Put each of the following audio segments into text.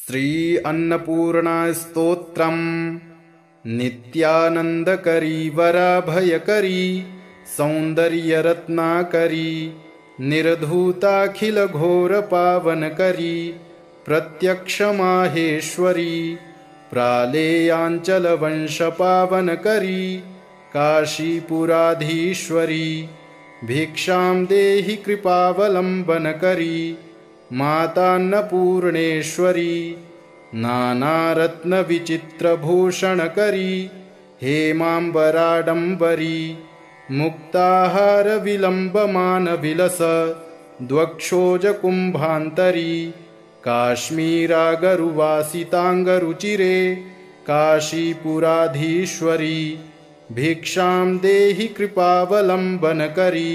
श्री अन्नपूर्णा स्तोत्रम् नित्यानन्दकरी वराभयकरी सौन्दर्यरत्नाकरी निर्धूताखिलघोरपावनकरी प्रत्यक्षमाहेश्वरी प्रालेयाञ्चलवंशपावनकरी काशीपुराधीश्वरी भिक्षां देहि कृपावलम्बनकरी मातान्नपूर्णेश्वरी नानारत्नविचित्रभूषणकरी हेमाम्बराडम्बरी मुक्ताहारविलम्बमानविलस द्वक्षोजकुम्भान्तरी काश्मीरागरुवासिताङ्गरुचिरे काशीपुराधीश्वरी भिक्षां देहि कृपावलम्बनकरी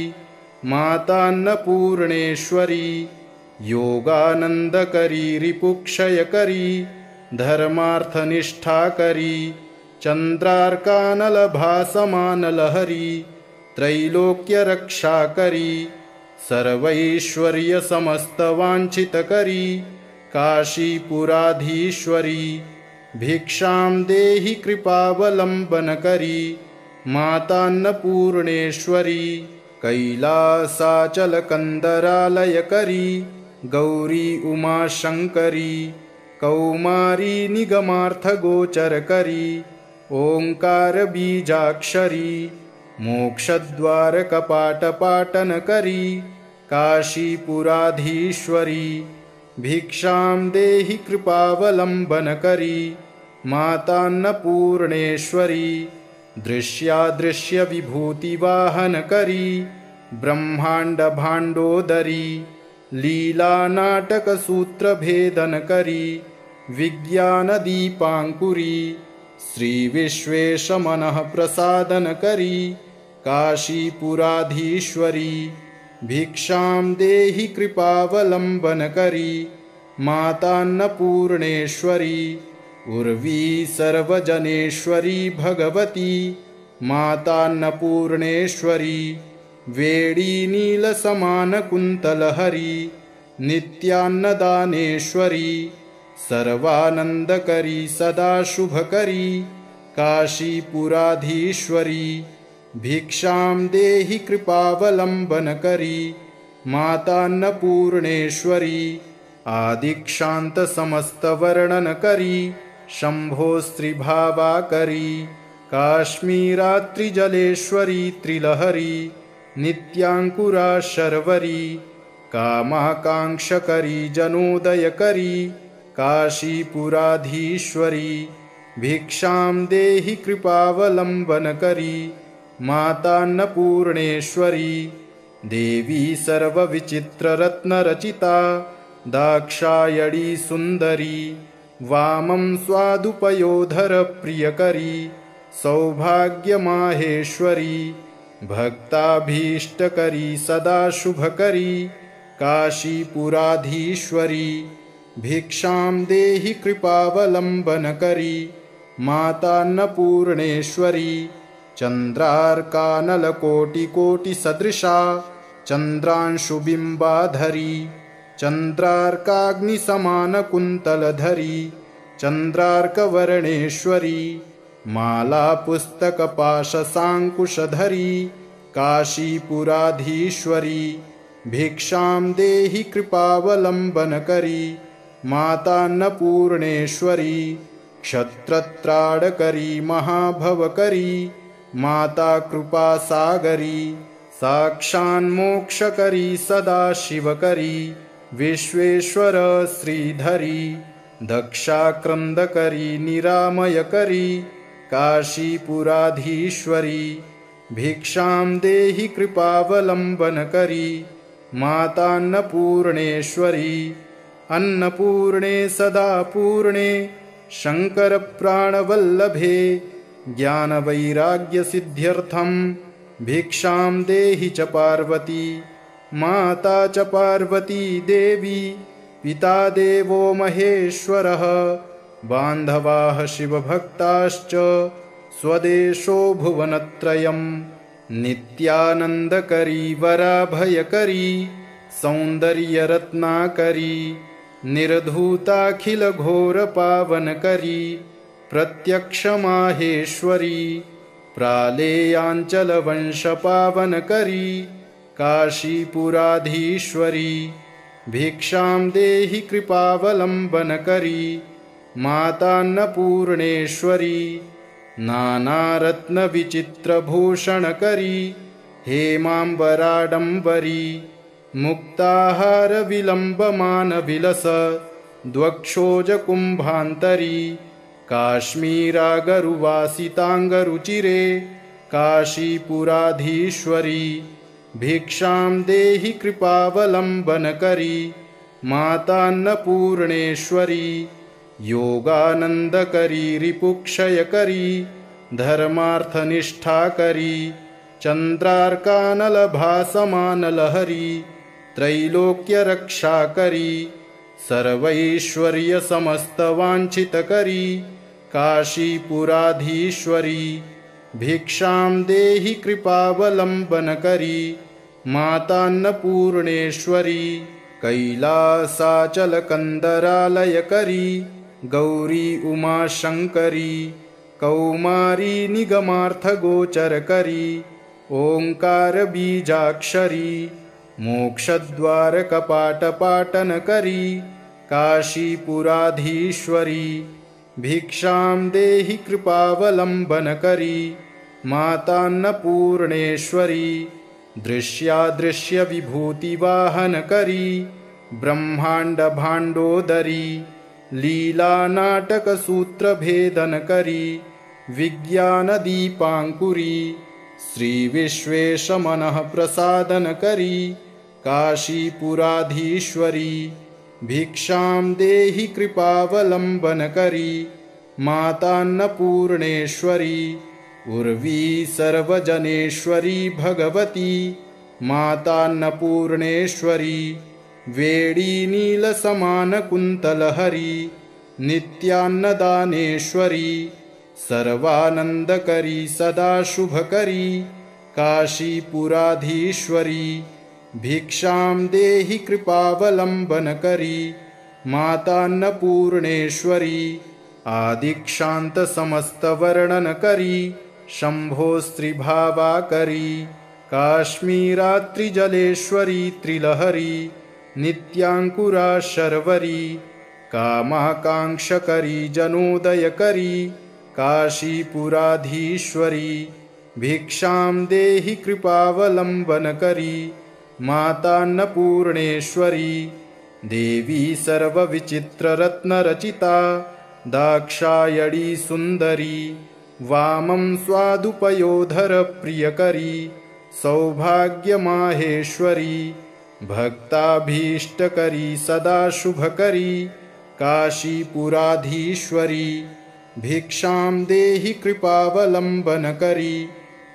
मातान्नपूर्णेश्वरी योगानन्दकरी रिपुक्षयकरी धर्मार्थनिष्ठाकरी चन्द्रार्कानलभासमानलहरी त्रैलोक्यरक्षाकरी सर्वैश्वर्यसमस्तवाञ्छितकरी काशीपुराधीश्वरी भिक्षां देहि कृपावलम्बनकरी मातान्नपूर्णेश्वरी कैलासाचलकन्दरालयकरी गौरी उमाशङ्करी कौमारी निगमार्थगोचरकरी ओङ्कारबीजाक्षरी मोक्षद्वारकपाटपाटनकरी काशीपुराधीश्वरी भिक्षां देहि कृपावलम्बनकरी मातान्नपूर्णेश्वरी दृश्यादृश्यविभूतिवाहनकरी ब्रह्माण्डभाण्डोदरी लीलानाटकसूत्रभेदनकरी विज्ञानदीपाङ्कुरी श्रीविश्वेशमनःप्रसादनकरी काशीपुराधीश्वरी भिक्षां देहि कृपावलम्बनकरी मातान्नपूर्णेश्वरी उर्वी सर्वजनेश्वरी भगवती मातान्नपूर्णेश्वरी वेणी नीलसमानकुन्तलहरी नित्यान्नदानेश्वरी सर्वानन्दकरी सदा शुभकरी काशीपुराधीश्वरी भिक्षां देहि कृपावलम्बनकरी मातान्नपूर्णेश्वरी आदिक्षान्तसमस्तवर्णनकरी शम्भोस्त्रिभावाकरी काश्मीरात्रिजलेश्वरी त्रिलहरी नित्याङ्कुरा शर्वरी कामाकाङ्क्षकरी जनोदयकरी काशीपुराधीश्वरी भिक्षां देहि कृपावलम्बनकरी मातान्नपूर्णेश्वरी देवी सर्वविचित्ररत्नरचिता दाक्षायणी सुन्दरी वामं स्वादुपयोधरप्रियकरी सौभाग्यमाहेश्वरी भक्ताभीष्टकरी सदा शुभकरी काशीपुराधीश्वरी भिक्षां देहि कृपावलम्बनकरी मातान्नपूर्णेश्वरी चन्द्रार्कानलकोटिकोटिसदृशा चन्द्रांशुबिम्बाधरी चन्द्रार्काग्निसमानकुन्तलधरी चन्द्रार्कवर्णेश्वरी मालापुस्तकपाशसाङ्कुशधरी काशीपुराधीश्वरी भिक्षां देहि कृपावलम्बनकरी मातान्नपूर्णेश्वरी क्षत्रत्राडकरी महाभवकरी माता कृपासागरी साक्षान्मोक्षकरी सदा शिवकरी विश्वेश्वर श्रीधरी दक्षाक्रन्दकरी निरामयकरी काशीपुराधीश्वरी भिक्षां देहि कृपावलम्बनकरी मातान्नपूर्णेश्वरी अन्नपूर्णे सदा पूर्णे शङ्करप्राणवल्लभे ज्ञानवैराग्यसिद्ध्यर्थं भिक्षां देहि च पार्वती माता च पार्वती देवी पिता देवो महेश्वरः बान्धवाः शिवभक्ताश्च स्वदेशो भुवनत्रयम् नित्यानन्दकरी वराभयकरी सौन्दर्यरत्नाकरी निर्धूताखिल घोर पावन करी, प्रत्यक्ष माहेश्वरी, प्रालेयांचल वंश पावन करी, काशीपुराधीश्वरी, भिक्षां देहि कृपावलंबन करी, मातान्नपूर्णेश्वरी, नानारत्न विचित्र भूषण करी, हेमांबराडंबरी, मुक्ताहार विलंबमान विलस, द्वक्षोज कुंभांतरी, काश्मीरागरुवासितांगरुचिरे, काशीपुराधीश्वरी, भिक्षां देहि कृपावलंबन करी, मातान्नपूर्णेश्वरी, योगानंद करी, रिपुक्षय करी, धर्मार्थनिष्ठा करी, चंद्रार्कानल भासमान लहरी, त्रैलोक्य रक्षा करी, सर्वैश्वर्य समस्त वांछित करी, काशीपुराधीश्वरी, भिक्षां देहि कृपावलंबन करी, मातान्नपूर्णेश्वरी, कैलासाचल कंदरालय करी, गौरी उमा शंकरी, कौमारी निगमार्थ गोचर करी, ओंकार बीजाक्षरी, मोक्षद्वार कपाट पाटन करी, काशीपुराधीश्वरी, भिक्षां देहि कृपावलंबन करी, मातान्नपूर्णेश्वरी, दृश्यादृश्य विभूति वाहन करी, ब्रह्मांड भांडोदरी, लीला नाटक सूत्र भेदन करी, विज्ञान दीपांकुरी, श्री विश्वेश मनः प्रसादन करी, काशीपुराधीश्वरी, भिक्षां देहि कृपावलंबन करी, मातान्नपूर्णेश्वरी, उर्वी सर्वजनेश्वरी भगवती, मातान्नपूर्णेश्वरी, वेणी नील समान कुंतलहरी, नित्यान्नदानेश्वरी, सर्वानंदकरी सदा शुभकरी, काशीपुराधीश्वरी, भिक्षां देहि कृपावलंबन करी, मातान्नपूर्णेश्वरी, आदिक्षांत समस्त वर्णन करी, शंभोस्त्रिभावा करी, काश्मीरात्रिजलेश्वरी त्रिलहरी, नित्यांकुरा शर्वरी, कामाकांक्षकरी जनोदयकरी, काशीपुराधीश्वरी, भिक्षां देहि कृपावलंबन करी, मातान्नपूर्णेश्वरी, देवी सर्वविचित्ररत्नरचिता, दाक्षायणी सुंदरी, वामं स्वादुपयोधर प्रियकरी, सौभाग्यमाहेश्वरी, भक्ताभीष्टकरी सदा शुभकरी, काशीपुराधीश्वरी, भिक्षां देहि कृपावलंबन करी,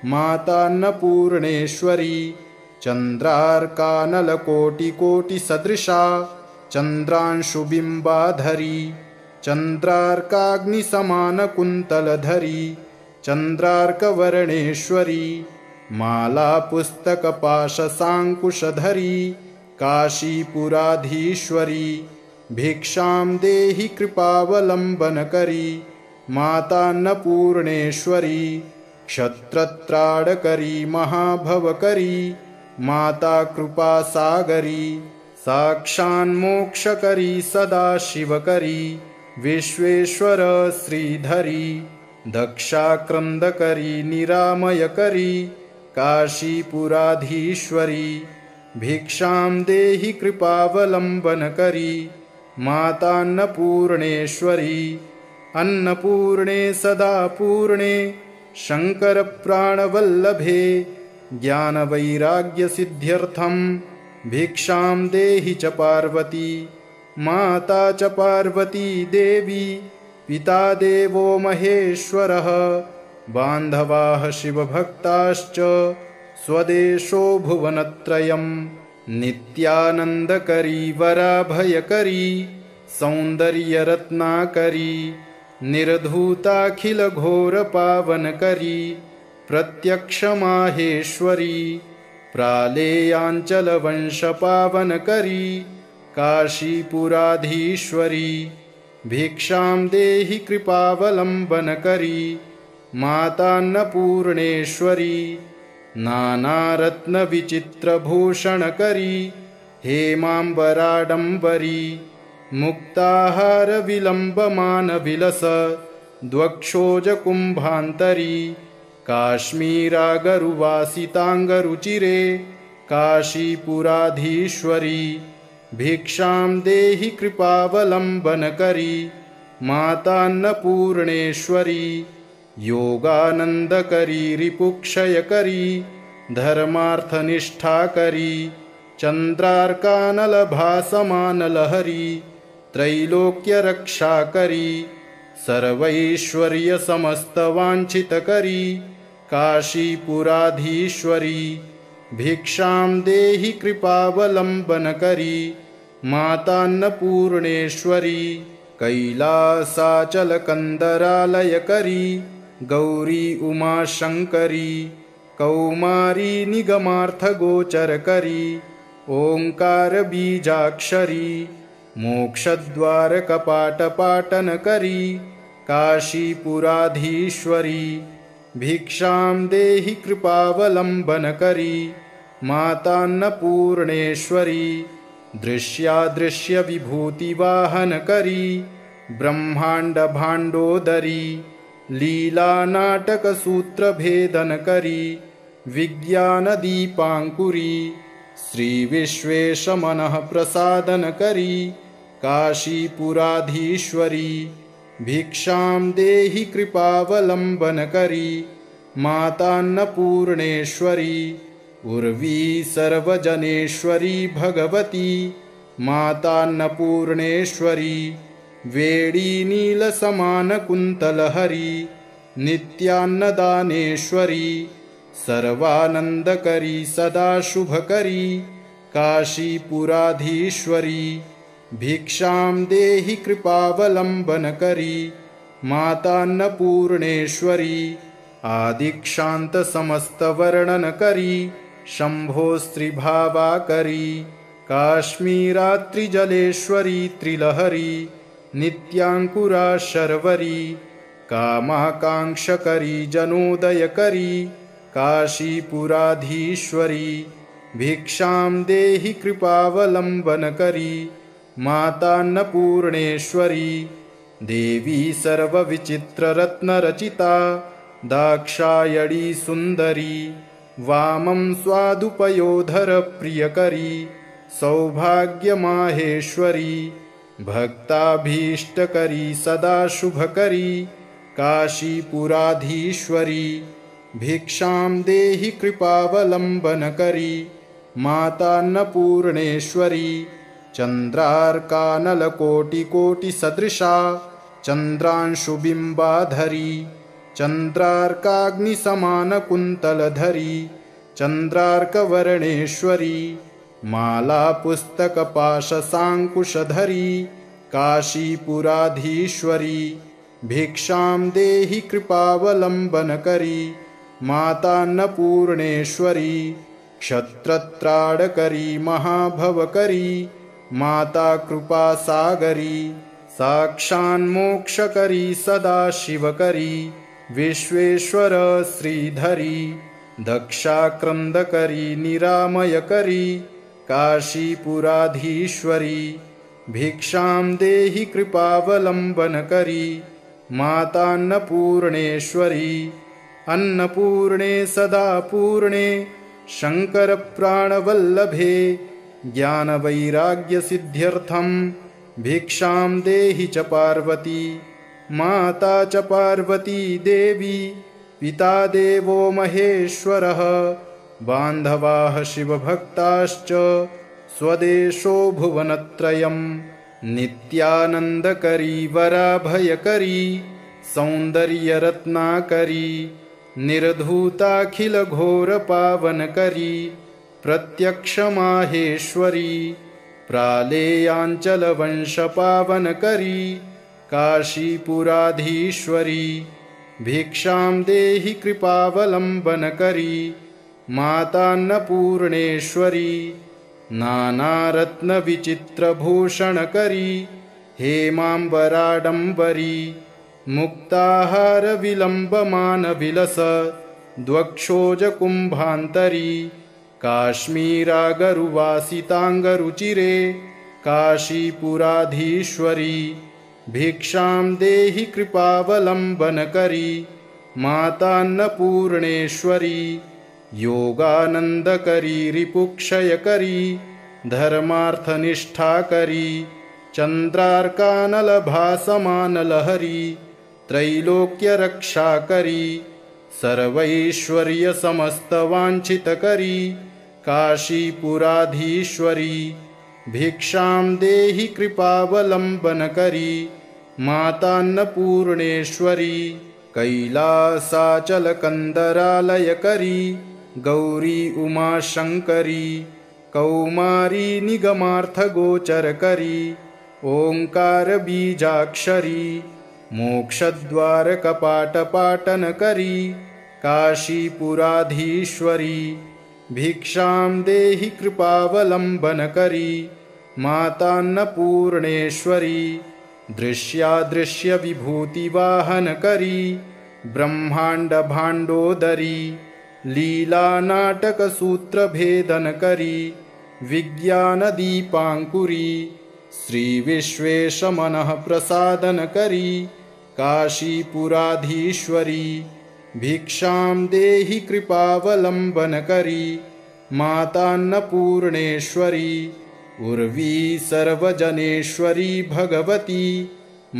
मातान्नपूर्णेश्वरी, चंद्रार्कानलकोटिकोटिसदृशा, चंद्रांशुबिंबाधरी, चंद्रार्काग्निसमानकुन्तलधरी, चंद्रार्कवर्णेश्वरी, मालापुस्तकपाशसाङ्कुशधरी, काशीपुराधीश्वरी, भिक्षां देहि कृपावलंबन करी, मातान्नपूर्णेश्वरी, क्षत्रत्राडकरी महाभवकरी, माता कृपासागरी, साक्षान्मोक्षकरी सदा शिवकरी, विश्वेश्वर श्रीधरी, दक्षाक्रंदकरी निरामयकरी, काशीपुराधीश्वरी, भिक्षां देहि कृपावलंबन करी, मातान्नपूर्णेश्वरी, अन्नपूर्णे सदा पूर्णे, शंकर प्राणवल्लभे, ज्ञानवैराग्यसिद्ध्यर्थं भिक्षां देहि च पार्वती, माता च पार्वती देवी, पिता देवो महेश्वरः, बान्धवाः शिवभक्ताश्च स्वदेशो भुवनत्रयम्, नित्यानन्दकरी वराभयकरी, सौन्दर्यरत्नाकरी, निर्धूताखिल घोर पावनकरी, प्रत्यक्ष माहेश्वरी, प्रालेयांचल वंश पावनकरी, काशीपुराधीश्वरी भिक्षां देहि कृपावलम्बनकरी मातान्नपूर्णेश्वरी नानारत्नविचित्रभूषणकरी हेमाम्बराडम्बरी मुक्ताहारविलम्बमानविलस द्वक्षोजकुम्भान्तरी काश्मीरागरुवासिताङ्गरुचिरे काशीपुराधीश्वरी भिक्षां देहि कृपावलम्बनकरी मातान्नपूर्णेश्वरी योगानन्दकरी रिपुक्षयकरी धर्मार्थनिष्ठाकरी चन्द्रार्कानलभासमानलहरी त्रैलोक्यरक्षाकरी सर्वैश्वर्यसमस्तवाञ्छितकरी काशीपुराधीश्वरी भिक्षां देहि कृपावलम्बनकरी मातान्नपूर्णेश्वरी कैलासाचलकन्दरालयकरी गौरी उमाशङ्करी कौमारी निगमार्थगोचरकरी ओङ्कारबीजाक्षरी मोक्षद्वारकपाटपाटनकरी काशीपुराधीश्वरी भिक्षां देहि कृपावलम्बनकरी मातान्नपूर्णेश्वरी दृश्यादृश्यविभूतिवाहनकरी ब्रह्माण्डभाण्डोदरी लीलानाटकसूत्रभेदनकरी विज्ञानदीपाङ्कुरी श्रीविश्वेशमनःप्रसादनकरी काशीपुराधीश्वरी भिक्षां देहि कृपावलम्बनकरी मातान्नपूर्णेश्वरी उर्वी सर्वजनेश्वरी भगवती मातान्नपूर्णेश्वरी वेणी नीलसमानकुन्तलहरी नित्यान्नदानेश्वरी सर्वानन्दकरी सदा शुभकरी काशीपुराधीश्वरी भिक्षां देहि कृपावलम्बनकरी मातान्नपूर्णेश्वरी आदिक्षान्तसमस्तवर्णनकरी शम्भोस्त्रिभावाकरी काश्मीरात्रिजलेश्वरी त्रिलहरी नित्याङ्कुरा शर्वरी कामाकाङ्क्षकरी जनोदयकरी काशीपुराधीश्वरी भिक्षां देहि कृपावलम्बनकरी मातान्नपूर्णेश्वरी देवी सर्वविचित्ररत्नरचिता दाक्षायणी सुन्दरी वामं स्वादुपयोधरप्रियकरी सौभाग्यमाहेश्वरी भक्ताभीष्टकरी सदा शुभकरी काशीपुराधीश्वरी भिक्षां देहि कृपावलम्बनकरी मातान्नपूर्णेश्वरी चन्द्रार्कानलकोटिकोटिसदृशा चन्द्रांशुबिम्बाधरी चन्द्रार्काग्निसमानकुन्तलधरी चन्द्रार्कवर्णेश्वरी मालापुस्तकपाशसाङ्कुशधरी काशीपुराधीश्वरी भिक्षां देहि कृपावलम्बनकरी मातान्नपूर्णेश्वरी क्षत्रत्राडकरी महाभवकरी माता कृपासागरी साक्षान्मोक्षकरी सदा शिवकरी विश्वेश्वर श्रीधरी दक्षाक्रन्दकरी निरामयकरी काशीपुराधीश्वरी भिक्षां देहि कृपावलम्बनकरी मातान्नपूर्णेश्वरी अन्नपूर्णे सदा पूर्णे शङ्करप्राणवल्लभे ज्ञानवैराग्यसिद्ध्यर्थं भिक्षां देहि च पार्वती माता च पार्वती देवी पिता देवो महेश्वरः बान्धवाः शिवभक्ताश्च स्वदेशो भुवनत्रयम् नित्यानन्दकरी वराभयकरी सौन्दर्यरत्नाकरी निर्धूताखिलघोरपावनकरी प्रत्यक्षमाहेश्वरी प्रालेयाञ्चलवंशपावनकरी काशीपुराधीश्वरी भिक्षां देहि कृपावलम्बनकरी मातान्नपूर्णेश्वरी नानारत्नविचित्रभूषणकरी हेमाम्बराडम्बरी मुक्ताहारविलम्बमानविलसद्वक्षोजकुम्भान्तरी काश्मीरागरुवासिताङ्गरुचिरे काशीपुराधीश्वरी भिक्षां देहि कृपावलम्बनकरी मातान्नपूर्णेश्वरी योगानन्दकरी रिपुक्षयकरी धर्मार्थनिष्ठाकरी चन्द्रार्कानलभासमानलहरी त्रैलोक्यरक्षाकरी सर्वैश्वर्यसमस्तवाञ्छितकरी काशीपुराधीश्वरी भिक्षां देहि कृपावलम्बनकरी मातान्नपूर्णेश्वरी कैलासाचलकन्दरालयकरी गौरी उमाशङ्करी कौमारी निगमार्थगोचरकरी ओङ्कारबीजाक्षरी मोक्षद्वारकपाटपाटनकरी काशीपुराधीश्वरी भिक्षां देहि कृपावलम्बनकरी मातान्नपूर्णेश्वरी दृश्यादृश्यविभूतिवाहनकरी ब्रह्माण्डभाण्डोदरी लीलानाटकसूत्रभेदनकरी विज्ञानदीपाङ्कुरी श्रीविश्वेशमनःप्रसादनकरी काशीपुराधीश्वरी भिक्षां देहि कृपावलम्बनकरी मातान्नपूर्णेश्वरी उर्वी सर्वजनेश्वरी भगवती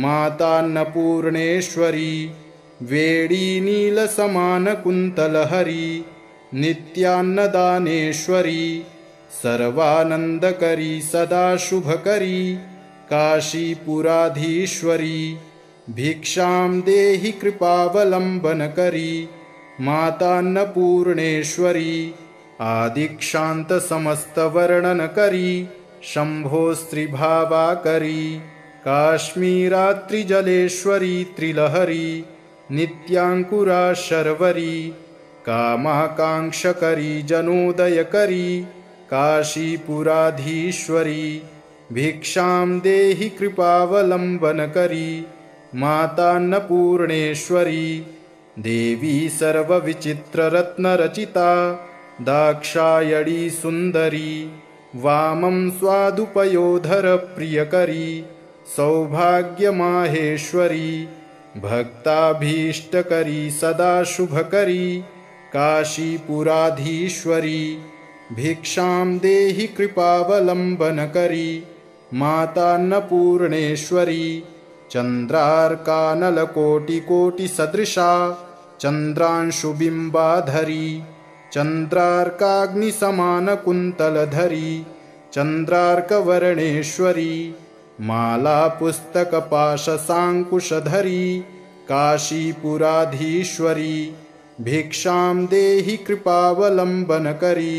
मातान्नपूर्णेश्वरी वेडी नीलसमानकुन्तलहरी नित्यान्नदानेश्वरी सर्वानन्दकरी सदा शुभकरी काशीपुराधीश्वरी भिक्षां देहि कृपावलम्बनकरी मातान्नपूर्णेश्वरी आदिक्षान्तसमस्तवर्णनकरी शम्भोस्त्रिभावाकरी काश्मीरात्रिजलेश्वरी त्रिलहरी नित्याङ्कुरा शर्वरी कामाकाङ्क्षकरी जनोदयकरी काशीपुराधीश्वरी भिक्षां देहि कृपावलम्बनकरी मातान्नपूर्णेश्वरी देवी सर्वविचित्ररत्नरचिता दाक्षायणी सुन्दरी वामं स्वादुपयोधरप्रियकरी सौभाग्यमाहेश्वरी भक्ताभीष्टकरी सदा शुभकरी काशीपुराधीश्वरी भिक्षां देहि कृपावलम्बनकरी मातान्नपूर्णेश्वरी चन्द्रार्कानलकोटिकोटिसदृशा चन्द्रांशुबिम्बाधरी चन्द्रार्काग्निसमानकुन्तलधरी चन्द्रार्कवर्णेश्वरी मालापुस्तकपाशसाङ्कुशधरी काशीपुराधीश्वरी भिक्षां देहि कृपावलम्बनकरी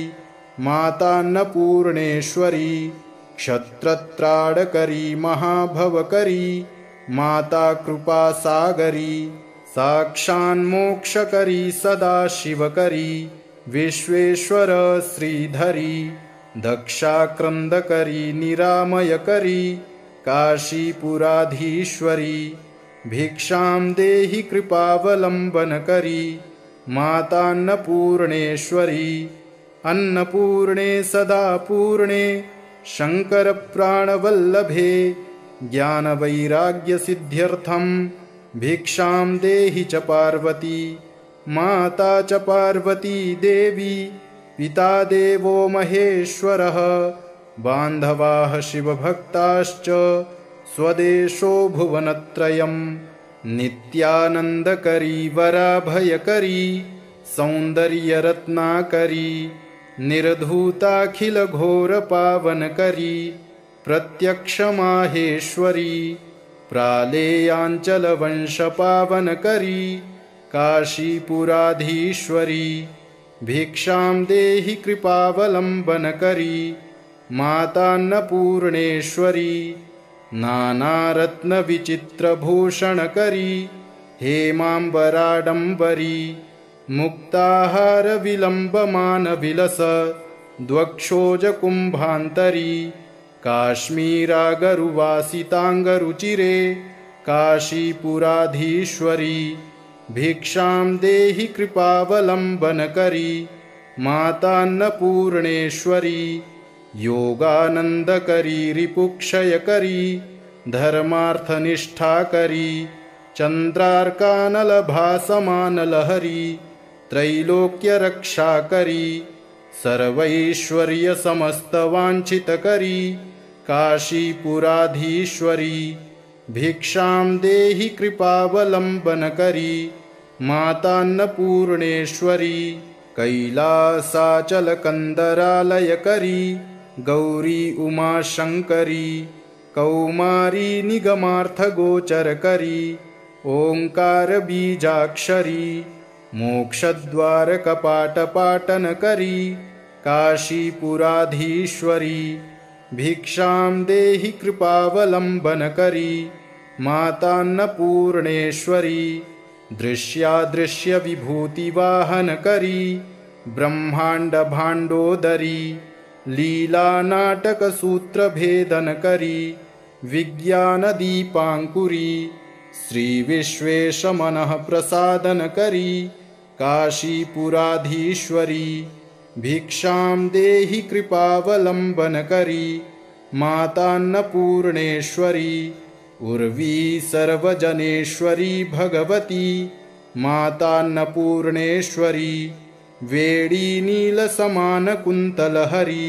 मातान्नपूर्णेश्वरी क्षत्रत्राडकरी महाभवकरी माता कृपासागरी साक्षान्मोक्षकरी सदाशिवकरी विश्वेश्वर श्रीधरी दक्षाक्रन्दकरी निरामयकरी काशीपुराधीश्वरी भिक्षां देहि कृपावलम्बनकरी मातान्नपूर्णेश्वरी अन्नपूर्णे सदा पूर्णे शङ्करप्राणवल्लभे ज्ञानवैराग्यसिद्ध्यर्थं भिक्षां देहि च पार्वती माता च पार्वती देवी पिता देवो महेश्वरः बान्धवाः शिवभक्ताश्च स्वदेशो भुवनत्रयम् नित्यानन्दकरी वराभयकरी सौन्दर्यरत्नाकरी निर्धूताखिलघोरपावनकरी प्रत्यक्षमाहेश्वरी प्रालेयाञ्चलवंशपावनकरी काशीपुराधीश्वरी भिक्षां देहि कृपावलम्बनकरी मातान्नपूर्णेश्वरी नानारत्नविचित्रभूषणकरी हेमाम्बराडम्बरी मुक्ताहारविलम्बमानविलसद्वक्षोजकुम्भान्तरी द्वक्षोजकुम्भान्तरी काश्मीरागरुवासिताङ्गरुचिरे काशीपुराधीश्वरी भिक्षां देहि कृपावलम्बनकरी मातान्नपूर्णेश्वरी योगानन्दकरी रिपुक्षयकरी धर्मार्थनिष्ठाकरी चन्द्रार्कानलभासमानलहरी त्रैलोक्यरक्षाकरी सर्वैश्वर्यसमस्तवाञ्छितकरी काशीपुराधीश्वरी भिक्षां देहि कृपावलम्बनकरी मातान्नपूर्णेश्वरी कैलासाचलकन्दरालयकरी गौरी उमाशङ्करी कौमारी निगमार्थगोचरकरी ओङ्कारबीजाक्षरी मोक्षद्वारकपाटपाटनकरी काशीपुराधीश्वरी भिक्षां देहि कृपावलम्बनकरी मातान्नपूर्णेश्वरी दृश्यादृश्यविभूतिवाहनकरी ब्रह्माण्डभाण्डोदरी लीलानाटकसूत्रभेदनकरी विज्ञानदीपाङ्कुरी श्रीविश्वेशमनःप्रसादनकरी काशीपुराधीश्वरी भिक्षां देहि कृपावलम्बनकरी मातान्नपूर्णेश्वरी उर्वी सर्वजनेश्वरी भगवती मातान्नपूर्णेश्वरी वेणी नीलसमानकुन्तलहरी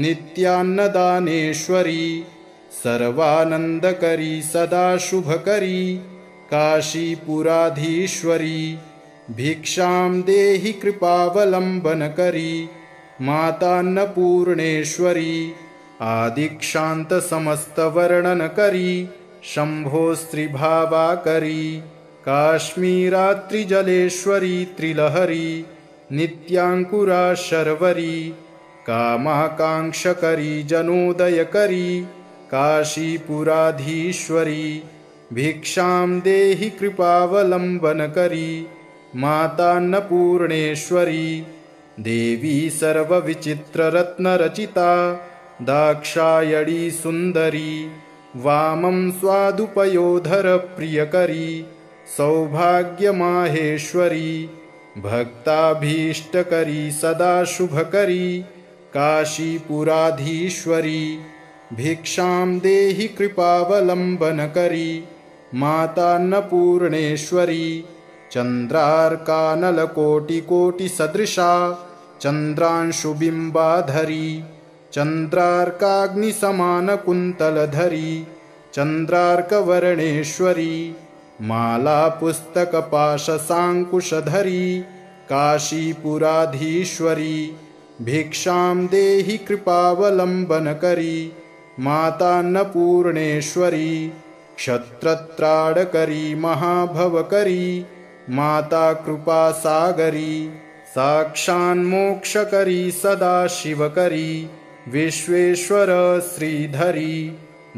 नित्यान्नदानेश्वरी सर्वानन्दकरी सदा शुभकरी काशीपुराधीश्वरी भिक्षां देहि कृपावलम्बनकरी मातान्नपूर्णेश्वरी आदिक्षान्तसमस्तवर्णनकरी शम्भोस्त्रिभावाकरी काश्मीरात्रिजलेश्वरी त्रिलहरी नित्याङ्कुरा शर्वरी कामाकाङ्क्षकरी जनोदयकरी काशीपुराधीश्वरी भिक्षां देहि कृपावलम्बनकरी मातान्नपूर्णेश्वरी देवी सर्वविचित्ररत्नरचिता दाक्षायणी सुन्दरी वामं स्वादुपयोधरप्रियकरी सौभाग्यमाहेश्वरी भक्ताभीष्टकरी सदा शुभकरी काशीपुराधीश्वरी भिक्षां देहि कृपावलम्बनकरी मातान्नपूर्णेश्वरी चन्द्रार्कानलकोटिकोटिसदृशा चन्द्रांशुबिम्बाधरी चन्द्रार्काग्निसमानकुन्तलधरी चन्द्रार्कवर्णेश्वरी मालापुस्तकपाशसाङ्कुशधरी काशीपुराधीश्वरी भिक्षां देहि कृपावलम्बनकरी मातान्नपूर्णेश्वरी क्षत्रत्राडकरी महाभवकरी माता कृपासागरी साक्षान्मोक्षकरी सदाशिवकरी विश्वेश्वर श्रीधरी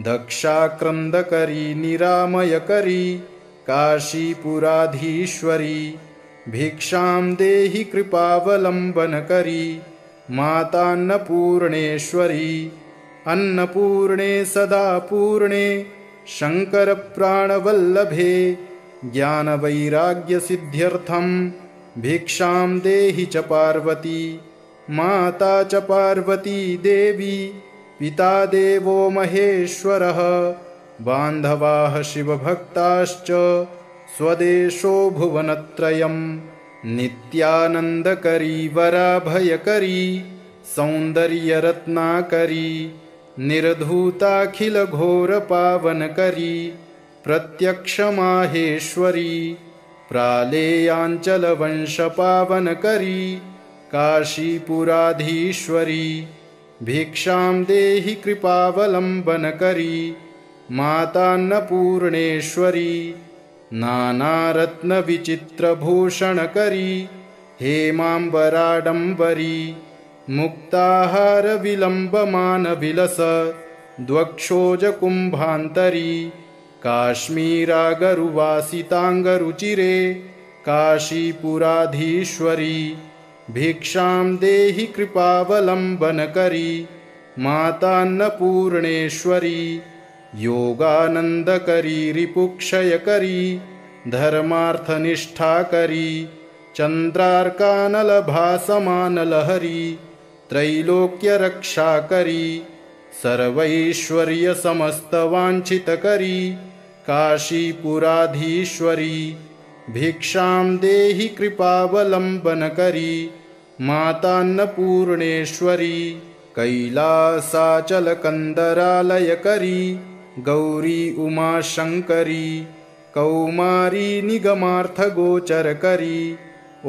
दक्षाक्रन्दकरी निरामयकरी काशीपुराधीश्वरी भिक्षां देहि कृपावलम्बनकरी मातान्नपूर्णेश्वरी अन्नपूर्णे सदा पूर्णे शङ्करप्राणवल्लभे ज्ञानवैराग्यसिद्ध्यर्थं भिक्षां देहि च पार्वती माता च पार्वती देवी पिता देवो महेश्वरः बान्धवाः शिवभक्ताश्च स्वदेशो भुवनत्रयम् नित्यानन्दकरी वराभयकरी सौन्दर्यरत्नाकरी निर्धूताखिलघोरपावनकरी प्रत्यक्षमाहेश्वरी प्रालेयाञ्चलवंशपावनकरी काशीपुराधीश्वरी भिक्षां देहि कृपावलम्बनकरी मातान्नपूर्णेश्वरी नानारत्नविचित्रभूषणकरी हेमाम्बराडम्बरी मुक्ताहारविलम्बमानविलस द्वक्षोजकुम्भान्तरी काश्मीरागरुवासिताङ्गरुचिरे काशीपुराधीश्वरी भिक्षां देहि कृपावलम्बनकरी मातान्नपूर्णेश्वरी योगानन्दकरी रिपुक्षयकरी धर्मार्थनिष्ठाकरी चन्द्रार्कानलभासमानलहरी त्रैलोक्यरक्षाकरी सर्वैश्वर्यसमस्तवाञ्छितकरी काशीपुराधीश्वरी भिक्षां देहि कृपावलम्बनकरी मातान्नपूर्णेश्वरी कैलासाचलकन्दरालयकरी गौरी उमाशङ्करी कौमारी निगमार्थगोचरकरी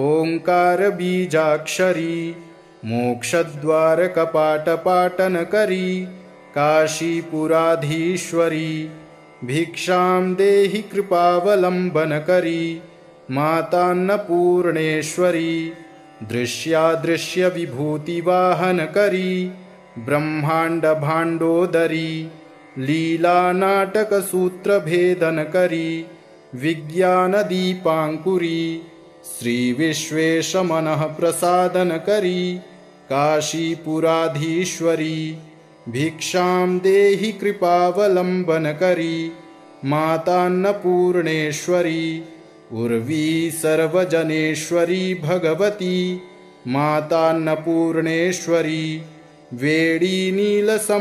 ओङ्कारबीजाक्षरी मोक्षद्वारकपाटपाटनकरी काशीपुराधीश्वरी भिक्षां देहि कृपावलम्बनकरी मातान्नपूर्णेश्वरी दृश्यादृश्यविभूतिवाहनकरी ब्रह्माण्डभाण्डोदरी लीलानाटकसूत्रभेदनकरी विज्ञानदीपाङ्कुरी श्रीविश्वेशमनःप्रसादनकरी काशीपुराधीश्वरी भिक्षां देहि कृपावलम्बनकरी मातान्नपूर्णेश्वरी उर्वी सर्वजनेश्वरी भगवती मातान्नपूर्णेश्वरी वेडी नीलसमानकुन्तलहरी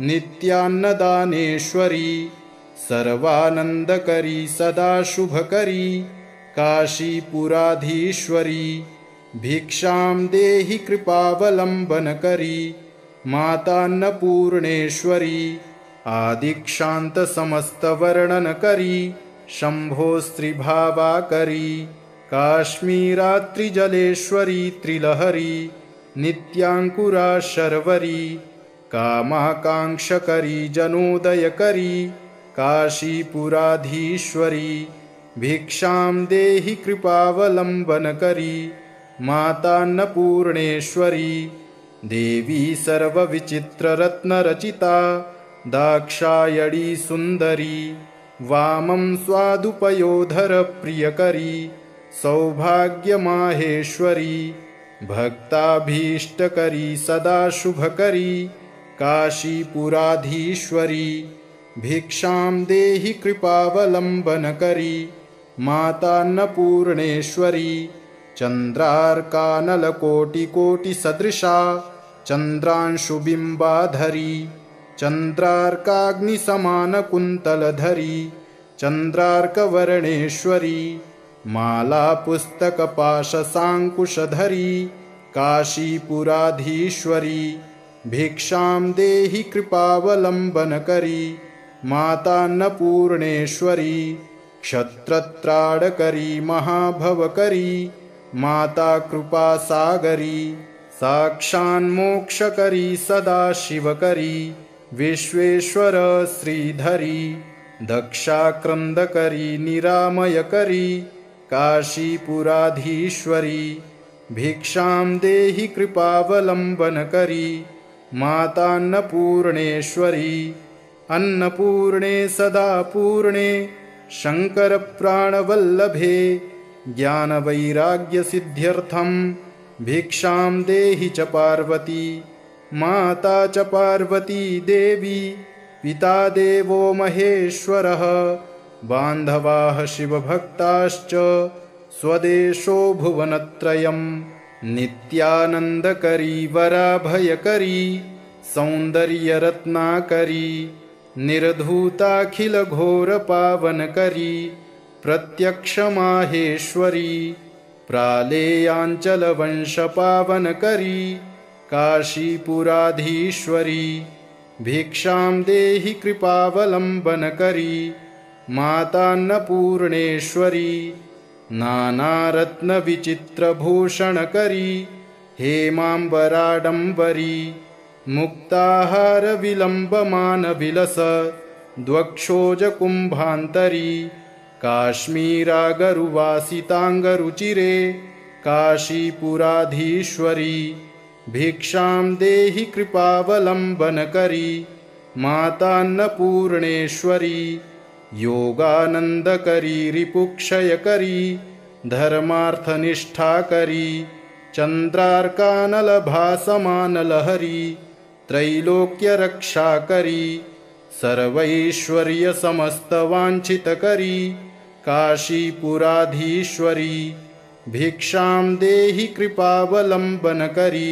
नित्यान्नदानेश्वरी सर्वानन्दकरी सदा शुभकरी काशीपुराधीश्वरी भिक्षां देहि कृपावलम्बनकरी मातान्नपूर्णेश्वरी आदिक्षान्तसमस्तवर्णनकरी शम्भोस्त्रिभावाकरी काश्मीरात्रिजलेश्वरी त्रिलहरी नित्याङ्कुरा शर्वरी कामाकाङ्क्षकरी जनोदयकरी काशीपुराधीश्वरी भिक्षां देहि कृपावलम्बनकरी मातान्नपूर्णेश्वरी देवी सर्वविचित्ररत्नरचिता दाक्षायणी सुन्दरी वामं स्वादुपयोधरप्रियकरी सौभाग्यमाहेश्वरी भक्ताभीष्टकरी सदा शुभकरी काशीपुराधीश्वरी भिक्षां देहि कृपावलम्बनकरी मातान्नपूर्णेश्वरी चन्द्रार्कानलकोटिकोटिसदृशा चन्द्रांशुबिम्बाधरी चन्द्रार्काग्निसमानकुन्तलधरी चन्द्रार्कवर्णेश्वरी मालापुस्तकपाशसाङ्कुशधरी काशीपुराधीश्वरी भिक्षां देहि कृपावलम्बनकरी मातान्नपूर्णेश्वरी क्षत्रत्राडकरी महाभवकरी माता कृपासागरी साक्षान्मोक्षकरी सदाशिवकरी विश्वेश्वर श्रीधरी दक्षाक्रन्दकरी निरामयकरी काशीपुराधीश्वरी भिक्षां देहि कृपावलम्बनकरी मातान्नपूर्णेश्वरी अन्नपूर्णे सदा पूर्णे शङ्करप्राणवल्लभे ज्ञानवैराग्यसिद्ध्यर्थं भिक्षां देहि च पार्वती माता च पार्वती देवी पिता देवो महेश्वरः बान्धवाः शिवभक्ताश्च स्वदेशो भुवनत्रयं नित्यानन्दकरी वराभयकरी सौन्दर्यरत्नाकरी निर्धूताखिलघोरपावनकरी प्रत्यक्षमाहेश्वरी प्रालेयाञ्चलवंशपावनकरी काशीपुराधीश्वरी भिक्षां देहि कृपावलम्बनकरी मातान्नपूर्णेश्वरी नानारत्नविचित्रभूषणकरी हेमाम्बराडम्बरी मुक्ताहारविलम्बमानविलस द्वक्षोजकुम्भान्तरी काश्मीरागरुवासिताङ्गरुचिरे काशीपुराधीश्वरी भिक्षां देहि कृपावलम्बनकरी मातान्नपूर्णेश्वरी योगानन्दकरी रिपुक्षयकरी धर्मार्थनिष्ठा करी चंद्रार्कानल भासमान लहरी त्रैलोक्य रक्षा करी सर्वैश्वर्य समस्त वांछित करी काशीपुराधीश्वरी भिक्षां देहि कृपावलंबन करी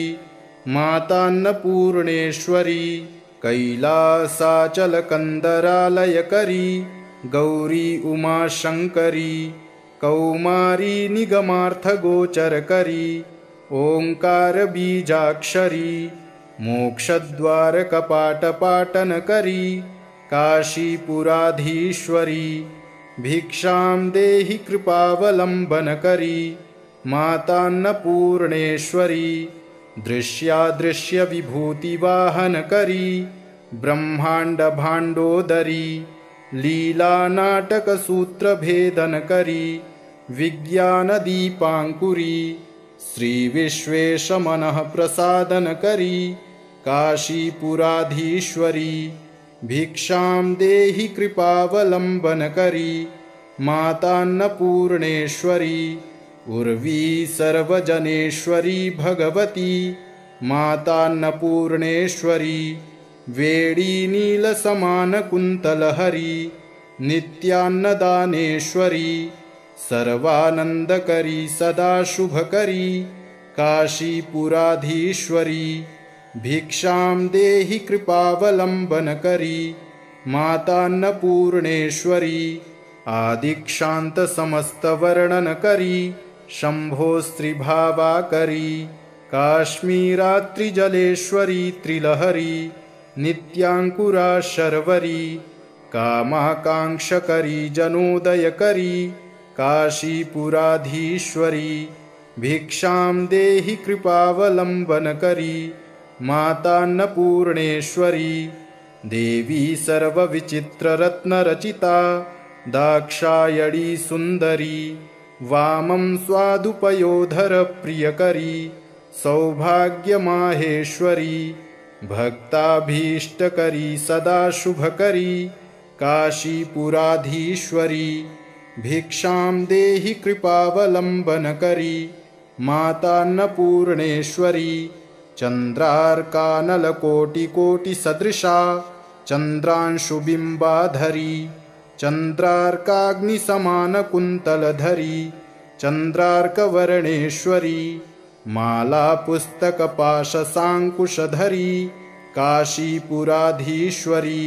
मातान्नपूर्णेश्वरी कैलासाचल कंदरालय करी गौरी उमा शंकरी कौमारी निगमार्थ गोचर करी ओंकार बीजाक्षरी मोक्षद्वार कपाट पाटन करी काशीपुराधीश्वरी भिक्षां देहि कृपावलंबन करी मातान्नपूर्णेश्वरी दृश्यादृश्य विभूति वाहन करी ब्रह्मांड भांडोदरी लीला नाटक सूत्र भेदन करी विज्ञान दीपांकुरी श्री विश्वेश मनः प्रसादन करी काशीपुराधीश्वरी भिक्षां देहि कृपावलंबन करी मातान्नपूर्णेश्वरी उर्वी सर्वजनेश्वरी भगवती मातान्नपूर्णेश्वरी वेणी नील समान कुंतलहरी नित्यान्नदानेश्वरी सर्वानंदकरी सदा शुभकरी काशीपुराधीश्वरी भिक्षां देहि कृपावलंबन करी मातान्नपूर्णेश्वरी आदिक्षांत समस्त वर्णन करी शंभो स्त्रीभावा करी काश्मीरात्रिजलेश्वरी त्रिलहरी नित्यांकुरा शर्वरी कामाकांक्षकरी जनोदय करी काशीपुराधीश्वरी भिक्षां देहि कृपावलंबन करी मातान्नपूर्णेश्वरी देवी सर्वविचित्र रत्नरचिता दाक्षायणी सुंदरी वामं स्वादुपयोधर प्रियकरी सौभाग्यमाहेश्वरी भक्ताभीष्टकरी सदा शुभकरी काशीपुराधीश्वरी भिक्षां देहि कृपावलंबन करी मातान्नपूर्णेश्वरी चंद्रार्कानलकोटिकोटिसदृशा चंद्रांशुबिंबाधरी चंद्रार्काग्निसमानकुन्तलधरी चंद्रार्कवर्णेश्वरी मालापुस्तकपाशसाङ्कुशधरी काशीपुराधीश्वरी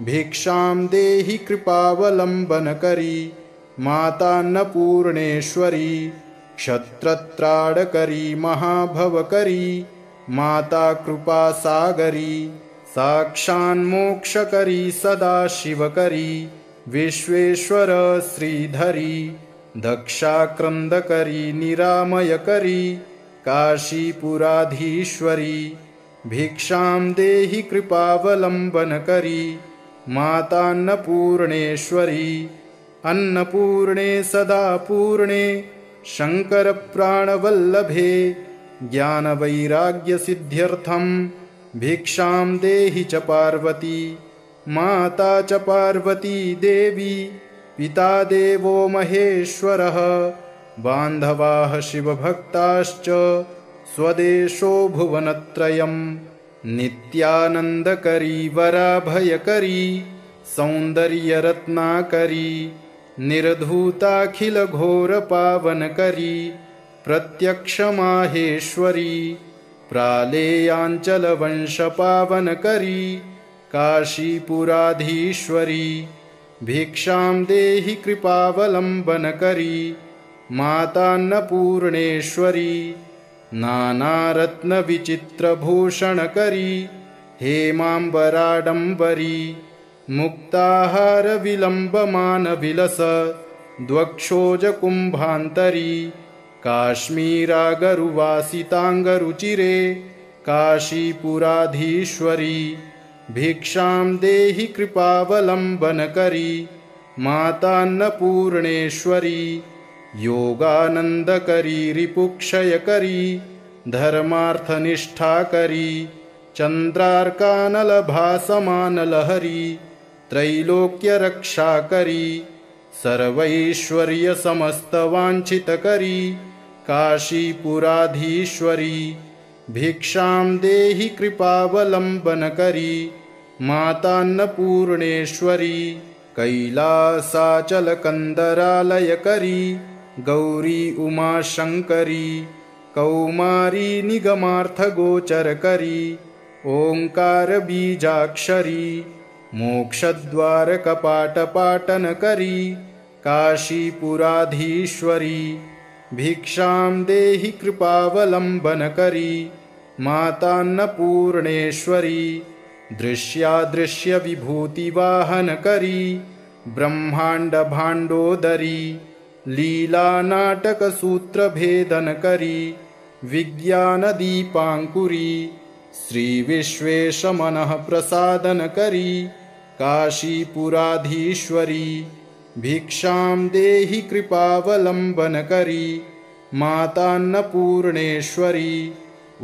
भिक्षां देहि कृपावलंबन करी मातान्नपूर्णेश्वरी क्षत्रत्राडकरी महाभवकरी माता कृपासागरी साक्षान्मोक्षकरी सदा शिवकरी विश्वेश्वर श्रीधरी दक्षाक्रंदकरी निरामयकरी काशीपुराधीश्वरी भिक्षां देहि कृपावलंबन करी मातान्नपूर्णेश्वरी अन्नपूर्णे सदा पूर्णे शंकर प्राणवल्लभे ज्ञानवैराग्यसिद्ध्यर्थं भिक्षां देहि च पार्वती माता च पार्वती देवी पिता देवो महेश्वरः बान्धवाः शिवभक्ताश्च स्वदेशो भुवनत्रयम् नित्यानन्दकरी वराभयकरी सौन्दर्यरत्नाकरी निर्धूताखिलघोरपावनकरी प्रत्यक्षमाहेश्वरी प्रालेयाञ्चलवंशपावनकरी काशीपुराधीश्वरी भिक्षां देहि कृपावलंबन करी मातान्नपूर्णेश्वरी नानारत्नविचित्रभूषणकरी हेमाम्बराडम्बरी मुक्ताहारविलम्बमानविलस द्वक्षोजकुम्भान्तरी काश्मीरागरुवासिताङ्गरुचिरे काशीपुराधीश्वरी भिक्षां देहि कृपावलंबन करी मातान्नपूर्णेश्वरी योगानंदकरी रिपुक्षयकरी धर्मार्थनिष्ठाकरी चंद्रार्कानलभासमानलहरी त्रैलोक्य रक्षाकरी सर्वैश्वर्य समस्त वांछित करी काशीपुराधीश्वरी भिक्षां देहि कृपावलंबन करी मातान्नपूर्णेश्वरी कैलासाचल कंदरालय करी गौरी उमाशंकरी कौमारी निगमार्थ गोचर करी ओंकार बीजाक्षरी मोक्षद्वार कपाट पाटन करी काशीपुराधीश्वरी भिक्षां देहि कृपावलंबन करी मातान्नपूर्णेश्वरी दृश्यादृश्य विभूति वाहन करी ब्रह्मांड भांडोदरी लीला नाटक सूत्र भेदन करी विज्ञान दीपांकुरी श्री विश्वेश मनः प्रसादन करी काशीपुराधीश्वरी भिक्षां देहि कृपावलंबन करी मातान्नपूर्णेश्वरी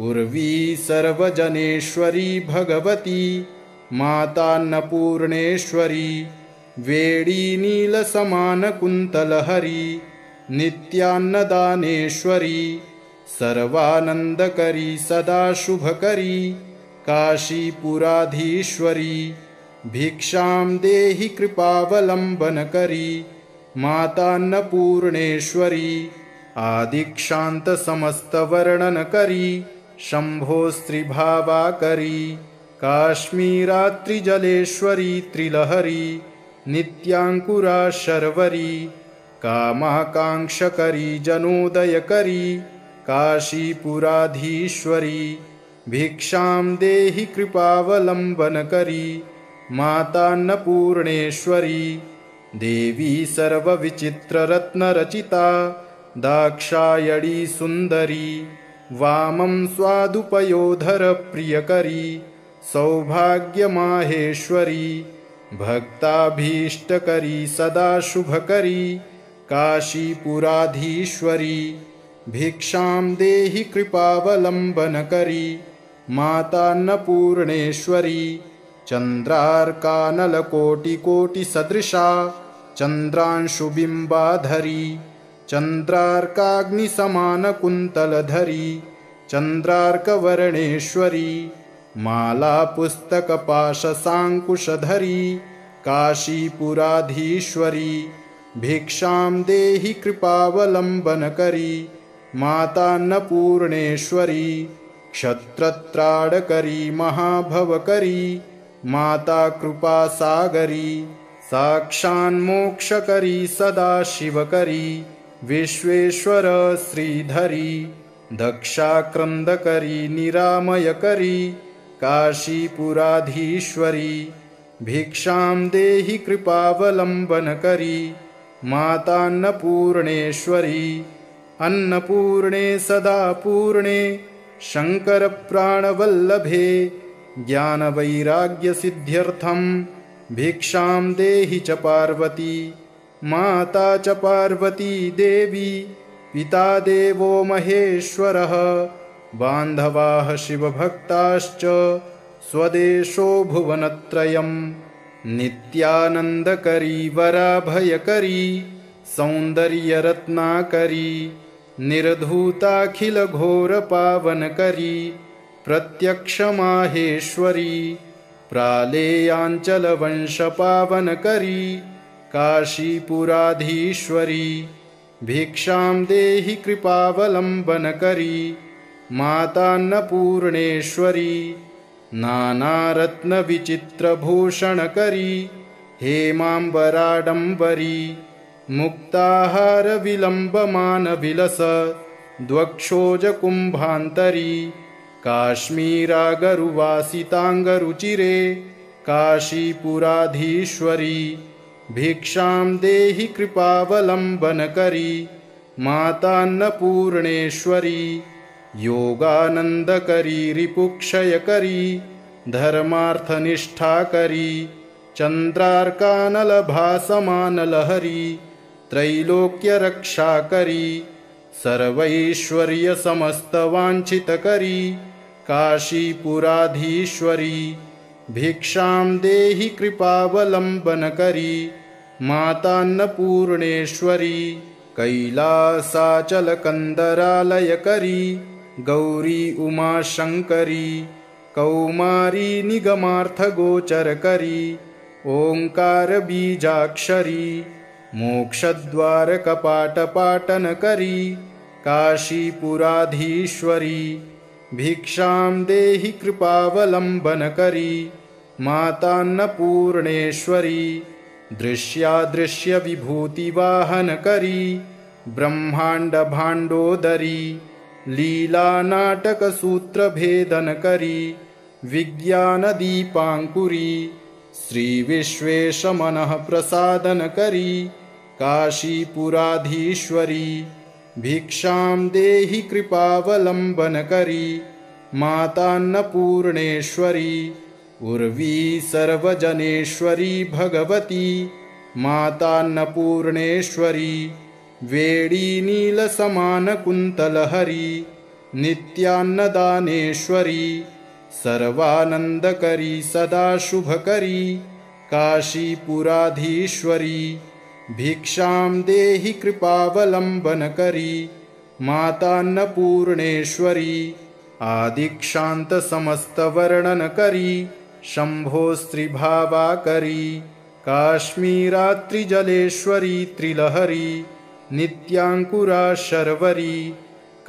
उर्वी सर्वजनेश्वरी भगवती मातान्नपूर्णेश्वरी वेणी नील समान कुंतलहरी नित्यान्नदानेश्वरी सर्वानंदकरी सदा शुभकरी काशीपुराधीश्वरी भिक्षां देहि कृपावलंबन करी मातान्नपूर्णेश्वरी आदिक्षांत समस्त वर्णन करी शंभो स्त्रीभावा करी काश्मीरात्रिजलेश्वरी त्रिलहरी नित्यांकुरा शर्वरी कामाकांक्षकरी जनोदय करी काशीपुराधीश्वरी भिक्षां देहि कृपावलंबन करी मातान्नपूर्णेश्वरी देवी सर्वविचित्र रत्न रचिता दाक्षायणी सुंदरी वामं स्वादुपयोधर प्रियकरी सौभाग्य माहेश्वरी भक्ताभीष्टकरी सदा शुभकरी काशीपुराधीश्वरी भिक्षां देहि कृपावलंबन करी मातान्नपूर्णेश्वरी चंद्रार्कानलकोटिकोटि सदृशा चंद्रांशुबिंबाधरी चंद्रार्काग्निसमान कुंतलधरी चंद्रार्कवर्णेश्वरी माला पुस्तक पाशसांकुशधरी काशीपुराधीश्वरी भिक्षां देहि कृपावलंबन करी मातान्नपूर्णेश्वरी क्षत्रत्राडकरी महाभवकरी माता कृपासागरी साक्षान्मोक्षकरी सदा शिवकरी विश्वेश्वर श्रीधरी दक्षाक्रंदकरी निरामयकरी काशीपुराधीश्वरी भिक्षां देहि कृपावलंबन करी मातान्नपूर्णेश्वरी अन्नपूर्णे सदा पूर्णे शंकर प्राणवल्लभे ज्ञानवैराग्यसिद्ध्यर्थं भिक्षां देहि च पार्वती माता च पार्वती देवी पिता देवो महेश्वरः बान्धवाः शिवभक्ताश्च स्वदेशो भुवनत्रयम् नित्यानन्दकरी वराभयकरी सौन्दर्यरत्नाकरी निर्धूताखिलघोरपावनकरी प्रत्यक्षमाहेश्वरी प्रालेयाञ्चलवंशपावनकरी काशीपुराधीश्वरी भिक्षां देहि कृपावलंबन करी मातान्नपूर्णेश्वरी नानारत्नविचित्रभूषणकरी हेमाम्बराडम्बरी मुक्ताहारविलम्बमानविलस द्वक्षोजकुम्भान्तरी काश्मीरागरुवासिताङ्गरुचिरे काशीपुराधीश्वरी भिक्षां देहि कृपावलंबन करी मातान्नपूर्णेश्वरी योगानंदकरी रिपुक्षयकरी धर्मार्थनिष्ठाकरी चंद्रार्कानलभासमानलहरी त्रैलोक्यरक्षाकरी सर्वैश्वर्यसमस्तवाञ्छितकरी काशीपुराधीश्वरी भिक्षां देहि कृपावलंबन करी मातान्नपूर्णेश्वरी कैलासाचलकन्दरालयकरी गौरी उमाशङ्करी कौमारी निगमार्थगोचरकरी ओङ्कारबीजाक्षरी मोक्षद्वारकपाटपाटनकरी काशीपुराधीश्वरी भिक्षां देहि कृपावलम्बनकरी मातान्नपूर्णेश्वरी दृश्यादृश्यविभूतिवाहनकरी ब्रह्माण्डभाण्डोदरी लीलानाटकसूत्रभेदनकरी विज्ञानदीपाङ्कुरी श्रीविश्वेशमनःप्रसादनकरी काशीपुराधीश्वरी भिक्षां देहि कृपावलम्बनकरी मातान्नपूर्णेश्वरी उर्वी सर्वजनेश्वरी भगवती मातान्नपूर्णेश्वरी वेणी नीलसमानकुन्तलहरी नित्यान्नदानेश्वरी सर्वानन्दकरी सदा शुभकरी काशीपुराधीश्वरी भिक्षां देहि कृपावलम्बनकरी मातान्नपूर्णेश्वरी आदिक्षान्तसमस्तवर्णनकरी शम्भोस्त्रिभावाकरी काश्मीरात्रिजलेश्वरी त्रिलहरी नित्याङ्कुरा शर्वरी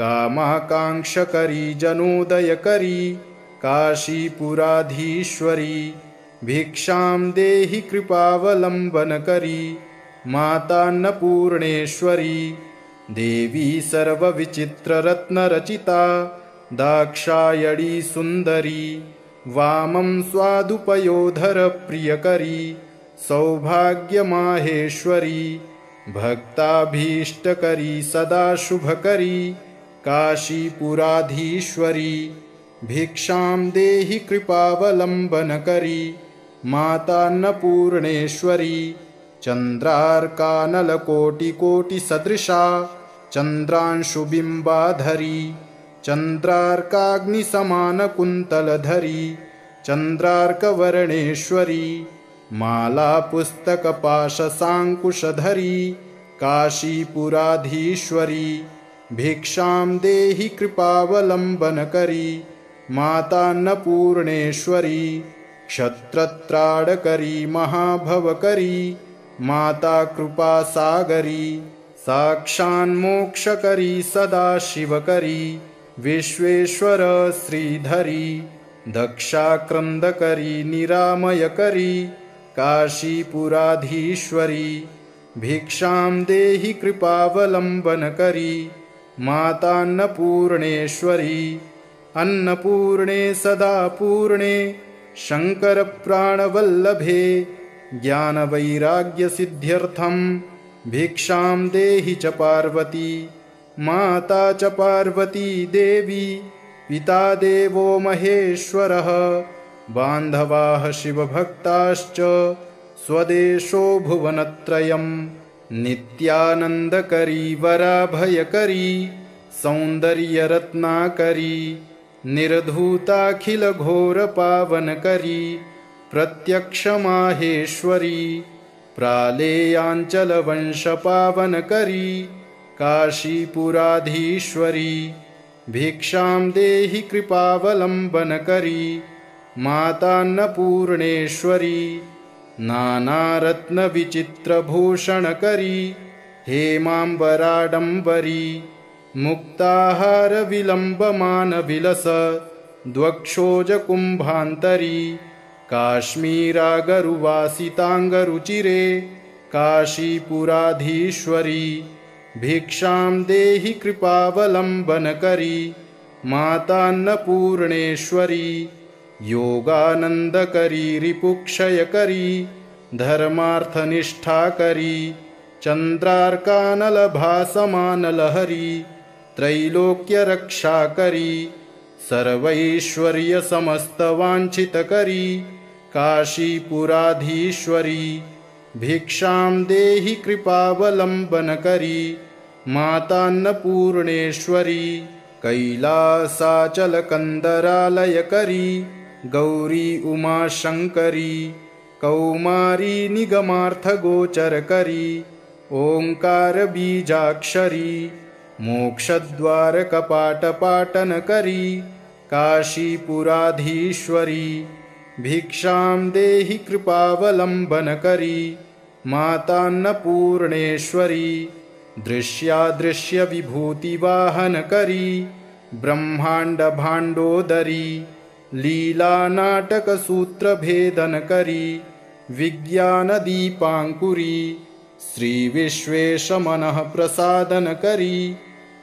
कामाकाङ्क्षकरी जनोदयकरी काशीपुराधीश्वरी भिक्षां देहि कृपावलम्बनकरी मातान्नपूर्णेश्वरी देवी सर्वविचित्ररत्नरचिता दाक्षायणी सुन्दरी वामं स्वादुपयोधरप्रियकरी सौभाग्यमाहेश्वरी भक्ताभीष्टकरी सदा शुभकरी काशीपुराधीश्वरी भिक्षां देहि कृपावलम्बनकरी मातान्नपूर्णेश्वरी चन्द्रार्कानलकोटिकोटिसदृशा चन्द्रांशुबिम्बाधरी चन्द्रार्काग्निसमानकुन्तलधरी चन्द्रार्कवर्णेश्वरी मालापुस्तकपाशसाङ्कुशधरी काशीपुराधीश्वरी भिक्षां देहि कृपावलम्बनकरी मातान्नपूर्णेश्वरी क्षत्रत्राडकरी महाभवकरी माता कृपासागरी साक्षान्मोक्षकरी सदा शिवकरी विश्वेश्वर श्रीधरी दक्षाक्रन्दकरी निरामयकरी काशीपुराधीश्वरी भिक्षां देहि कृपावलम्बनकरी मातान्नपूर्णेश्वरी अन्नपूर्णे सदा पूर्णे शङ्करप्राणवल्लभे ज्ञानवैराग्यसिद्ध्यर्थं भिक्षां देहि च पार्वती माता च पार्वती देवी पिता देवो महेश्वरः बान्धवाः शिवभक्ताश्च स्वदेशो भुवनत्रयम् नित्यानन्दकरी वराभयकरी सौन्दर्यरत्नाकरी निर्धूताखिलघोरपावनकरी प्रत्यक्षमाहेश्वरी प्रालेयाञ्चलवंशपावनकरी काशीपुराधीश्वरी भिक्षां देहि कृपावलम्बनकरी मातान्नपूर्णेश्वरी नानारत्नविचित्रभूषणकरी हेमाम्बराडम्बरी मुक्ताहारविलम्बमानविलस द्वक्षोजकुम्भान्तरी काश्मीरागरुवासिताङ्गरुचिरे काशीपुराधीश्वरी भिक्षां देहि कृपावलम्बनकरी मातान्नपूर्णेश्वरी योगानन्दकरी रिपुक्षयकरी धर्मार्थनिष्ठाकरी चन्द्रार्कानलभासमानलहरी त्रैलोक्यरक्षाकरी सर्वैश्वर्यसमस्तवाञ्छितकरी काशीपुराधीश्वरी भिक्षां देहि कृपावलम्बनकरी मातान्नपूर्णेश्वरी कैलासाचलकन्दरालयकरी गौरी उमाशङ्करी कौमारी निगमार्थ गोचर करी ओंकार बीजाक्षरी मोक्षद्वार कपाट पाटन करी काशीपुराधीश्वरी भिक्षां देहि कृपावलंबन करी मातान्नपूर्णेश्वरी दृश्यादृश्य विभूति वाहन करी ब्रह्मांड भांडोदरी लीला नाटक सूत्र भेदन करी विज्ञान दीपांकुरी श्री विश्वेश मनः प्रसादन करी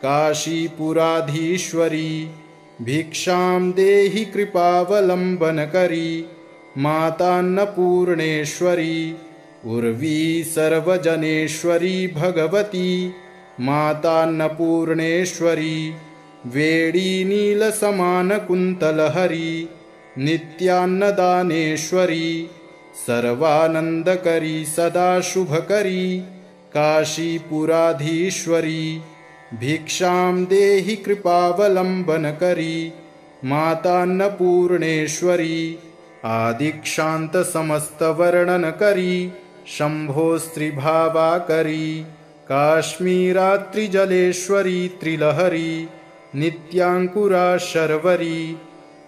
काशीपुराधीश्वरी भिक्षां देहि कृपावलंबन करी मातान्नपूर्णेश्वरी उर्वी सर्वजनेश्वरी भगवती मातान्नपूर्णेश्वरी वेणी नील समान कुंतलहरी नित्यान्नदानेश्वरी सर्वानंदकरी सदा शुभकरी काशीपुराधीश्वरी भिक्षां देहि कृपावलंबन करी मातान्नपूर्णेश्वरी आदिक्षांत समस्त वर्णन करी शंभो स्त्रीभावा करी काश्मीरात्रिजलेश्वरी त्रिलहरी नित्यांकुरा शर्वरी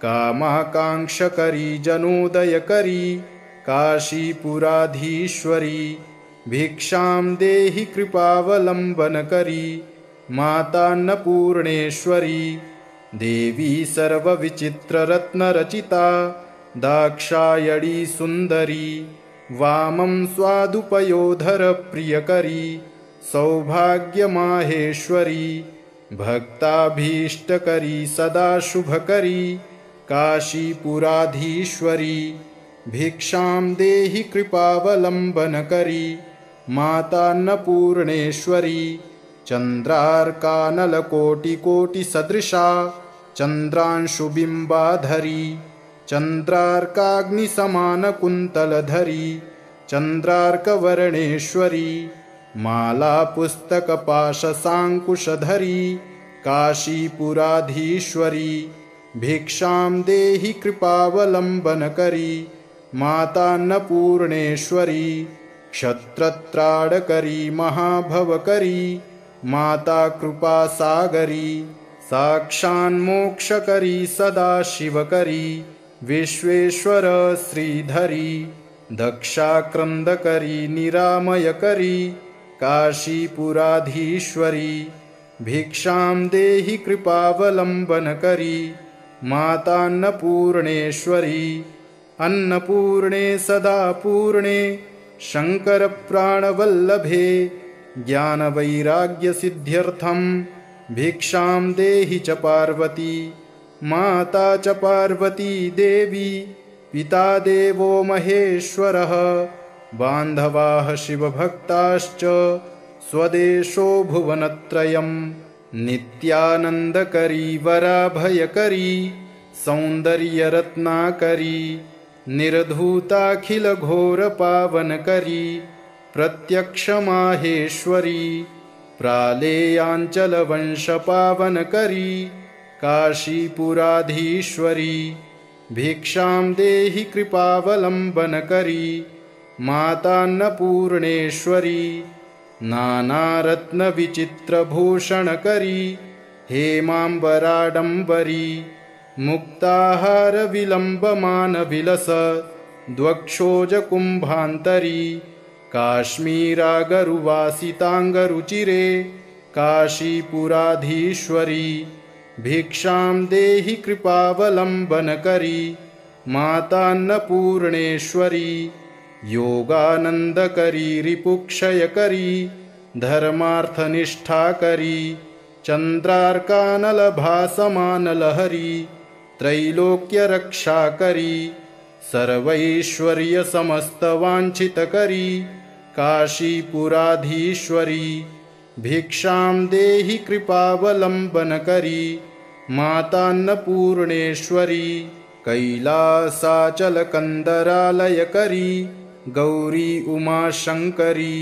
कामाकांक्षकरी जनोदय करी काशीपुराधीश्वरी भिक्षां देहि कृपावलंबन करी मातान्नपूर्णेश्वरी देवी सर्वविचित्र रत्नरचिता दाक्षायणी सुंदरी वामं स्वादुपयोधर प्रियकरी सौभाग्यमाहेश्वरी भक्ताभीष्टकरी सदा शुभकरी काशीपुराधीश्वरी भिक्षां देहि कृपावलंबन करी मातान्नपूर्णेश्वरी चंद्रार्कानलकोटिकोटिसदृशा चंद्रांशुबिंबाधरी चंद्रार्काग्निसमानकुन्तलधरी चंद्रार्कवर्णेश्वरी मालापुस्तकपाशसाङ्कुशधरी काशीपुराधीश्वरी भिक्षां देहि कृपावलंबन करी मातान्नपूर्णेश्वरी क्षत्रत्राडकरी महाभवकरी माता कृपासागरी साक्षान्मोक्षकरी सदा शिवकरी विश्वेश्वर श्रीधरी दक्षाक्रंदकरी निरामयकरी काशीपुराधीश्वरी भिक्षां देहि कृपावलंबन करी मातान्नपूर्णेश्वरी अन्नपूर्णे सदा पूर्णे शंकर प्राणवल्लभे ज्ञानवैराग्यसिद्ध्यर्थं भिक्षां देहि च पार्वती माता च पार्वती देवी पिता देवो महेश्वरः बान्धवाः शिवभक्ताश्च स्वदेशो भुवनत्रयं नित्यानन्दकरी वराभयकरी सौन्दर्यरत्नाकरी निर्धूताखिलघोरपावनकरी प्रत्यक्षमाहेश्वरी प्रालेयाञ्चलवंशपावनकरी काशीपुराधीश्वरी भिक्षां देहि कृपावलंबन करी मातान्नपूर्णेश्वरी नानारत्नविचित्रभूषणकरी हेमाम्बराडम्बरी मुक्ताहारविलम्बमानविलस द्वक्षोजकुम्भान्तरी काश्मीरागरुवासिताङ्गरुचिरे काशीपुराधीश्वरी भिक्षां देहि कृपावलंबन करी मातान्नपूर्णेश्वरी योगानंदकरी रिपुक्षयकरी धर्मार्थनिष्ठाकरी चंद्रार्कानलभासमानलहरी त्रैलोक्यरक्षाकरी सर्वैश्वर्यसमस्तवाञ्छितकरी काशीपुराधीश्वरी भिक्षां देहि कृपावलंबन करी मातान्नपूर्णेश्वरी कैलासाचलकन्दरालयकरी गौरी उमाशंकरी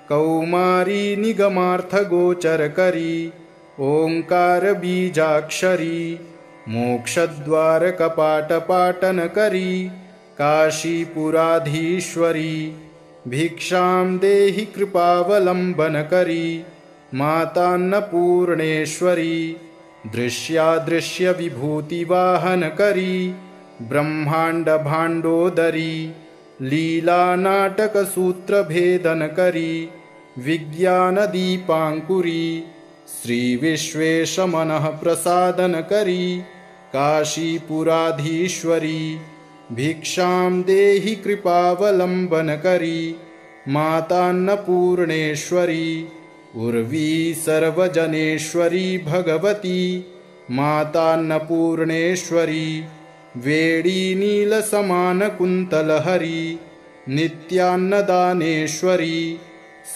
कौमारी निगमार्थगोचरकरी ओंकार बीजाक्षरी मोक्षद्वार कपाट पाटन करी काशीपुराधीश्वरी भिक्षां देहि कृपावलम्बनकरी मातान्नपूर्णेश्वरी दृश्यादृश्यविभूतिवाहनकरी ब्रह्माण्डभाण्डोदरी लीलानाटकसूत्रभेदनकरी विज्ञानदीपाङ्कुरी श्रीविश्वेशमनःप्रसादनकरी काशीपुराधीश्वरी भिक्षां देहि कृपावलम्बनकरी मातान्नपूर्णेश्वरी उर्वी सर्वजनेश्वरी भगवती मातान्नपूर्णेश्वरी वेणी नीलसमानकुन्तलहरी नित्यान्नदानेश्वरी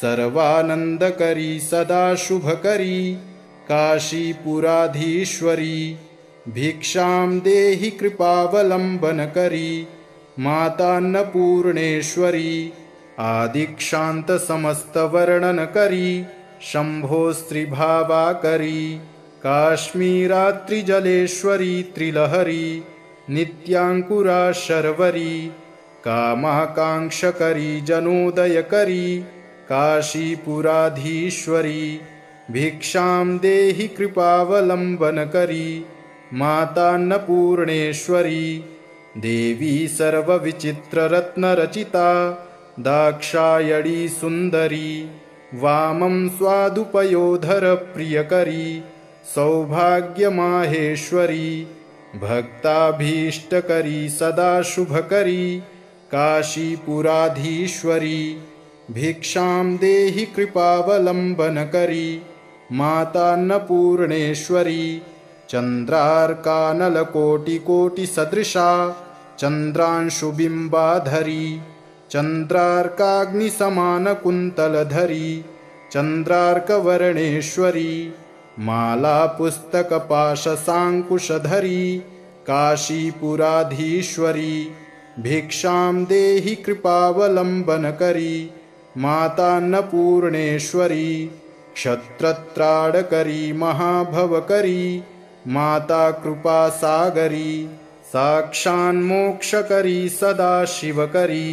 सर्वानन्दकरी सदा शुभकरी काशीपुराधीश्वरी भिक्षां देहि कृपावलम्बनकरी मातान्नपूर्णेश्वरी आदिक्षान्तसमस्तवर्णनकरी शम्भोस्त्रिभावाकरी काश्मीरात्रिजलेश्वरी त्रिलहरी नित्याङ्कुरा शर्वरी कामाकाङ्क्षकरी जनोदयकरी काशीपुराधीश्वरी भिक्षां देहि कृपावलम्बनकरी मातान्नपूर्णेश्वरी देवी सर्वविचित्ररत्नरचिता दाक्षायणी सुन्दरी वामं स्वादुपयोधरप्रियकरी सौभाग्यमाहेश्वरी भक्ताभीष्टकरी सदा शुभकरी काशीपुराधीश्वरी भिक्षां देहि कृपावलम्बनकरी मातान्नपूर्णेश्वरी चन्द्रार्कानलकोटिकोटिसदृशा चन्द्रांशुबिम्बाधरी चन्द्रार्काग्निसमानकुन्तलधरी चन्द्रार्कवर्णेश्वरी मालापुस्तकपाशसाङ्कुशधरी काशीपुराधीश्वरी भिक्षां देहि कृपावलम्बनकरी मातान्नपूर्णेश्वरी क्षत्रत्राडकरी महाभवकरी माता कृपासागरी साक्षान्मोक्षकरी सदा शिवकरी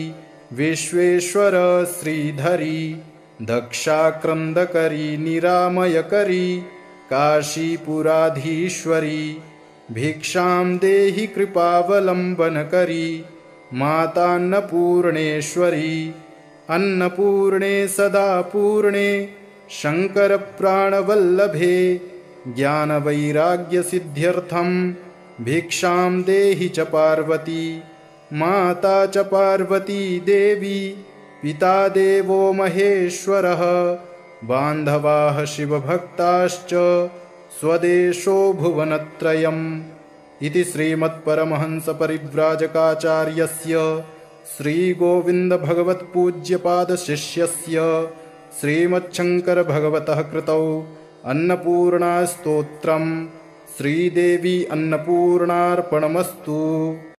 विश्वेश्वर श्रीधरी दक्षाक्रन्दकरी निरामयकरी काशीपुराधीश्वरी भिक्षां देहि कृपावलम्बनकरी मातान्नपूर्णेश्वरी अन्नपूर्णे सदा पूर्णे शङ्करप्राणवल्लभे ज्ञानवैराग्यसिद्ध्यर्थं भिक्षां देहि च पार्वती माता च पार्वती देवी पिता देवो महेश्वरः बान्धवाः शिवभक्ताश्च स्वदेशो भुवनत्रयम् इति श्रीमत्परमहंसपरिव्राजकाचार्यस्य श्रीगोविन्दभगवत्पूज्यपादशिष्यस्य श्रीमच्छङ्करभगवतः कृतौ अन्नपूर्णास्तोत्रम् श्रीदेवी अन्नपूर्णार्पणमस्तु।